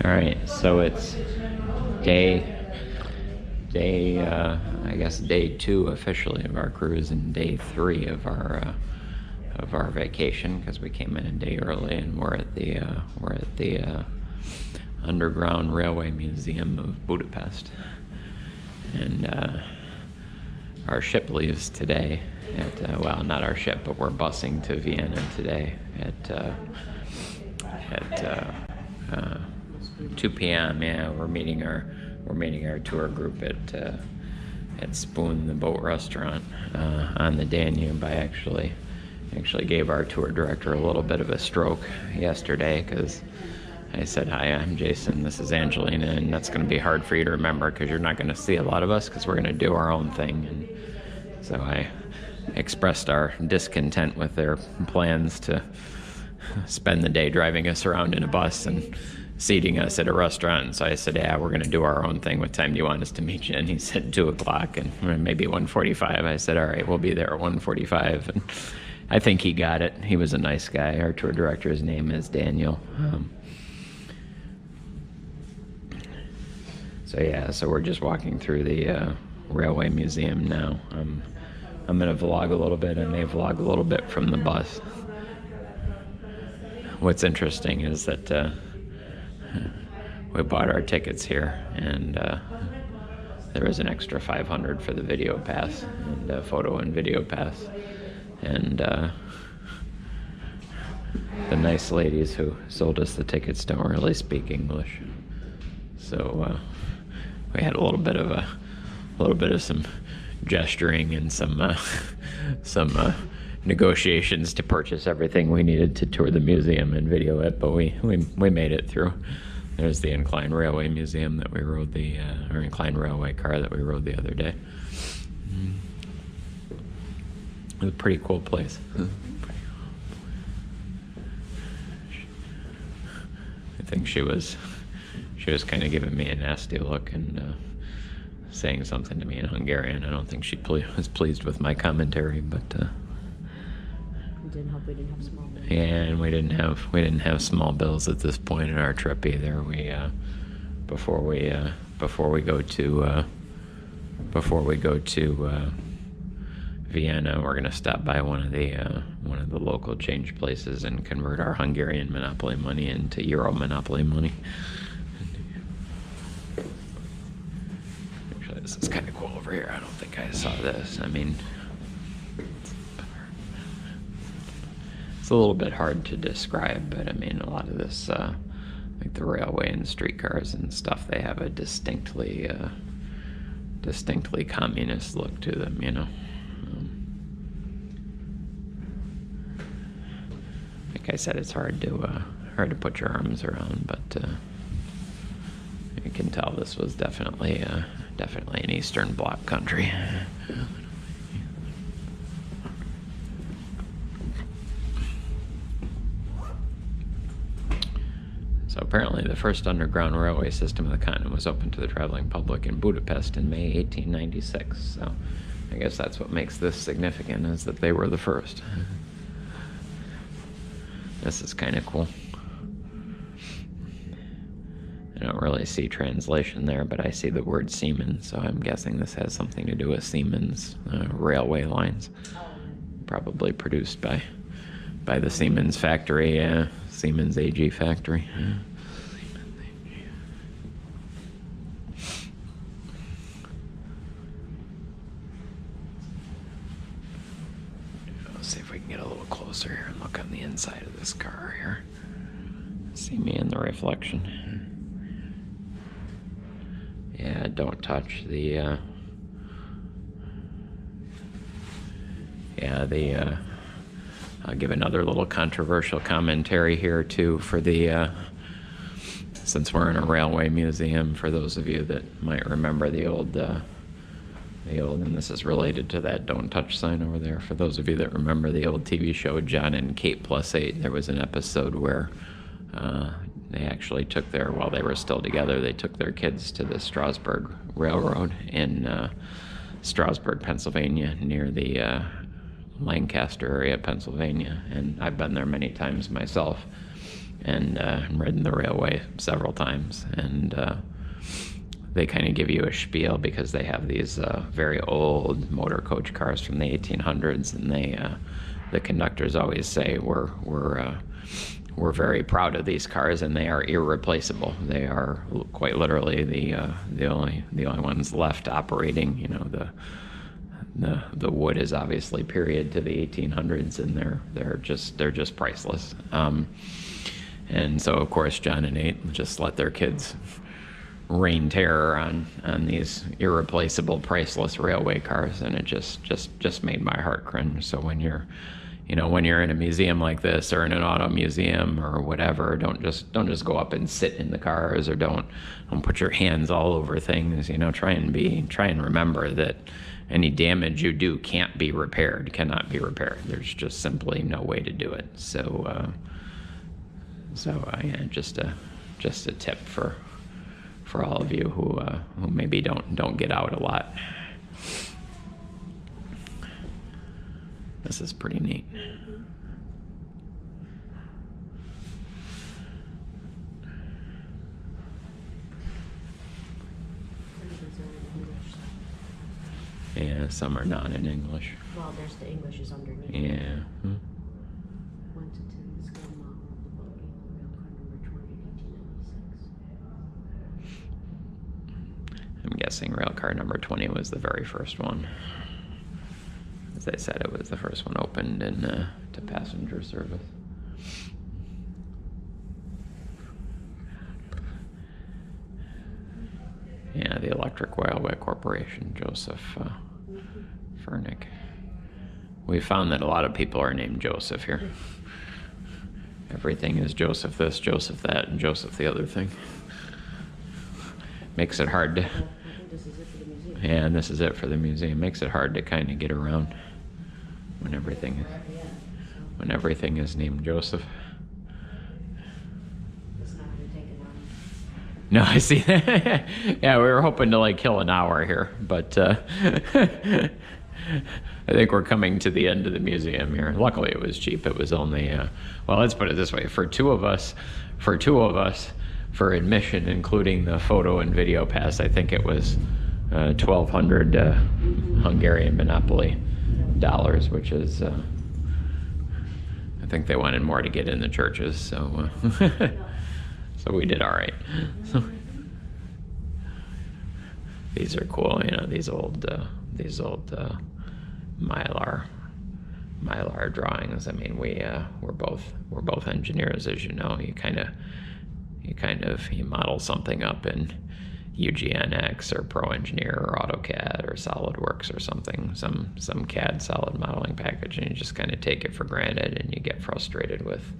All right, so it's I guess day 2 officially of our cruise, and day 3 of our vacation, because we came in a day early, and we're at the Underground Railway Museum of Budapest, and our ship leaves today at well, not our ship, but we're busing to Vienna today at 2 p.m. Yeah, we're meeting our tour group at Spoon, the boat restaurant on the Danube. I actually gave our tour director a little bit of a stroke yesterday, because I said, "Hi, I'm Jason. This is Angelina, and that's going to be hard for you to remember because you're not going to see a lot of us because we're going to do our own thing." And so I expressed our discontent with their plans to spend the day driving us around in a bus and seating us at a restaurant. And so I said, "Yeah, we're going to do our own thing. What time do you want us to meet you?" And he said 2 o'clock and maybe 1:45. I said, "All right, we'll be there at 1:45. And I think he got it. He was a nice guy. Our tour director's name is Daniel. So we're just walking through the Railway Museum now. I'm going to vlog a little bit, and they vlog a little bit from the bus. What's interesting is that we bought our tickets here, and there was an extra $500 for the video pass, and photo and video pass. And the nice ladies who sold us the tickets don't really speak English, so we had a little bit of some gesturing and some negotiations to purchase everything we needed to tour the museum and video it, but we made it through. There's the inclined railway museum that we rode or inclined railway car that we rode the other day. It was a pretty cool place. I think she was kind of giving me a nasty look and saying something to me in Hungarian. I don't think she was pleased with my commentary, but didn't hope we didn't have small bills. yeah, and we didn't have small bills at this point in our trip either. We before we go to Vienna, we're going to stop by one of the local change places and convert our Hungarian Monopoly money into Euro Monopoly money. Actually, this is kind of cool over here. I don't think I saw this. I mean, it's a little bit hard to describe, but I mean, a lot of this, like the railway and streetcars and stuff, they have a distinctly communist look to them, you know. Like I said, it's hard to put your arms around, but you can tell this was definitely an Eastern Bloc country. So apparently the first underground railway system of the continent was opened to the traveling public in Budapest in May 1896. So I guess that's what makes this significant, is that they were the first. This is kind of cool. I don't really see translation there, but I see the word Siemens, so I'm guessing this has something to do with Siemens railway lines. Probably produced by the Siemens factory, Siemens AG factory. Let's see if we can get a little closer here and look on the inside of this car here. See me in the reflection. Yeah, don't touch the I'll give another little controversial commentary here too for since we're in a railway museum, for those of you that might remember the old, and this is related to that don't touch sign over there, for those of you that remember the old TV show John and Kate Plus 8, there was an episode where they actually while they were still together, they took their kids to the Strasburg Railroad in Strasburg, Pennsylvania, near the Lancaster area, Pennsylvania, and I've been there many times myself. and ridden the railway several times, and they kind of give you a spiel because they have these very old motor coach cars from the 1800s, and the conductors always say we're very proud of these cars, and they are irreplaceable. They are quite literally the only ones left operating. You know, the wood is obviously period to the 1800s, and they're just priceless. And so of course John and Nate just let their kids rain terror on these irreplaceable, priceless railway cars, and it just made my heart cringe. So when you're in a museum like this, or in an auto museum or whatever, don't just go up and sit in the cars, or don't put your hands all over things. You know, try and remember that any damage you do cannot be repaired. There's just simply no way to do it. So yeah, just a tip for all of you who maybe don't get out a lot. This is pretty neat. Yeah, some are not in English. Well, there's the English is underneath. Yeah. 1 to 10 scale model of the bogie, railcar number 20, 1896. I'm guessing railcar number 20 was the very first one. As I said, it was the first one opened to passenger service. Yeah, the Electric Railway Corporation, Joseph Furnick. We found that a lot of people are named Joseph here. Everything is Joseph this, Joseph that, and Joseph the other thing. Makes it hard to... I think this is it for the museum. Yeah, and this is it for the museum. Makes it hard to kind of get around when everything is named Joseph. It's not going to take it long. No, I see. Yeah, we were hoping to like kill an hour here, but I think we're coming to the end of the museum here. Luckily, it was cheap. It was only, well, let's put it this way: for two of us, for admission, including the photo and video pass, I think it was 1,200 Hungarian monopoly dollars, which is, I think they wanted more to get in the churches, so so we did all right. So, these are cool, you know, these old mylar drawings. I mean, we're both engineers, as you know. You model something up in UGNX or Pro Engineer or AutoCAD or SolidWorks or something, some CAD solid modeling package, and you just kind of take it for granted, and you get frustrated with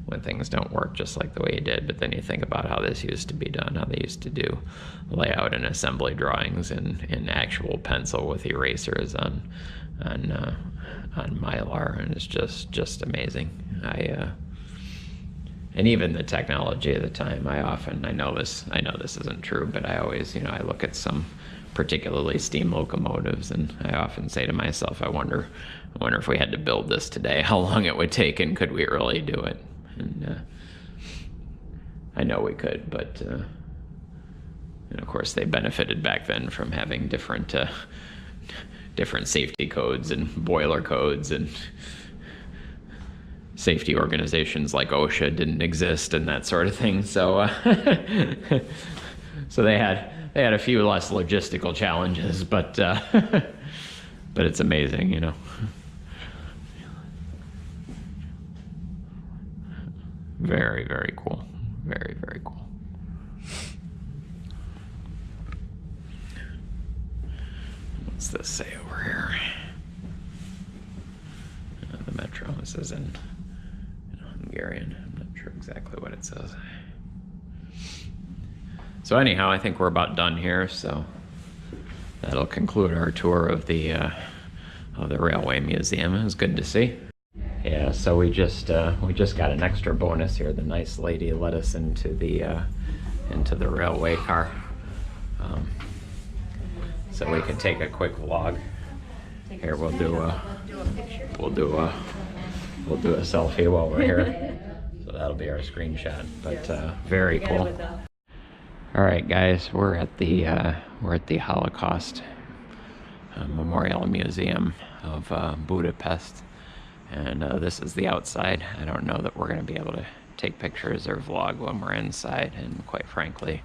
when things don't work just like the way you did. But then you think about how this used to be done, how they used to do layout and assembly drawings in actual pencil with erasers on mylar, and it's just amazing. And even the technology of the time, I know this isn't true, but I always, I look at some particularly steam locomotives, and I often say to myself, I wonder if we had to build this today, how long it would take, and could we really do it? And I know we could, but and of course they benefited back then from having different safety codes and boiler codes, and safety organizations like OSHA didn't exist and that sort of thing. So so they had a few less logistical challenges, but it's amazing, Very, very cool. Very, very cool. What's this say over here? The metro. This is in Hungarian. I'm not sure exactly what it says. So anyhow, I think we're about done here. So that'll conclude our tour of the Railway Museum. It was good to see. Yeah, so we just got an extra bonus here. The nice lady let us into the railway car, so we can take a quick vlog. Here, we'll do a selfie while we're here. So that'll be our screenshot, but very cool. All right, guys, we're at the Holocaust Memorial Museum of Budapest, and this is the outside. I don't know that we're going to be able to take pictures or vlog when we're inside, and quite frankly,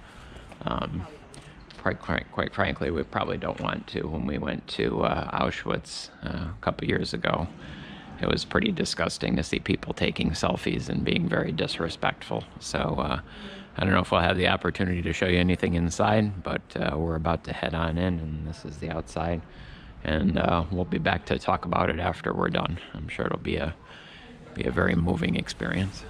we probably don't want to. When we went to Auschwitz a couple years ago, it was pretty disgusting to see people taking selfies and being very disrespectful. So I don't know if we'll have the opportunity to show you anything inside, but we're about to head on in, and this is the outside. And we'll be back to talk about it after we're done. I'm sure it'll be a very moving experience.